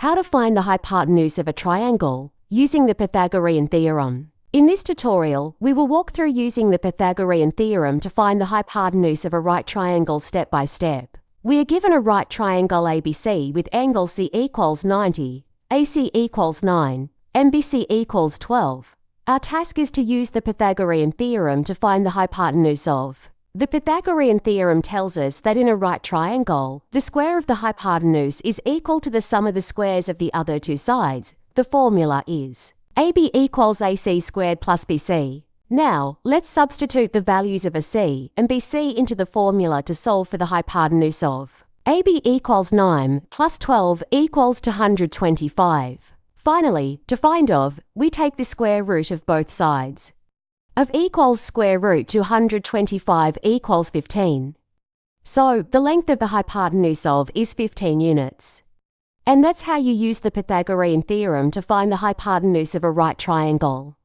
How to find the hypotenuse of a triangle using the Pythagorean theorem. In this tutorial, we will walk through using the Pythagorean theorem to find the hypotenuse of a right triangle step by step. We are given a right triangle ABC with angle C equals 90, AC equals 9, and BC equals 12. Our task is to use the Pythagorean theorem to find the hypotenuse of. The Pythagorean theorem tells us that in a right triangle, the square of the hypotenuse is equal to the sum of the squares of the other two sides. The formula is AB equals AC squared plus BC. Now, let's substitute the values of AC and BC into the formula to solve for the hypotenuse of. AB equals 9 plus 12 equals to 125. Finally, to find of, we take the square root of both sides. Of equals square root 225 equals 15. So, the length of the hypotenuse of is 15 units. And that's how you use the Pythagorean theorem to find the hypotenuse of a right triangle.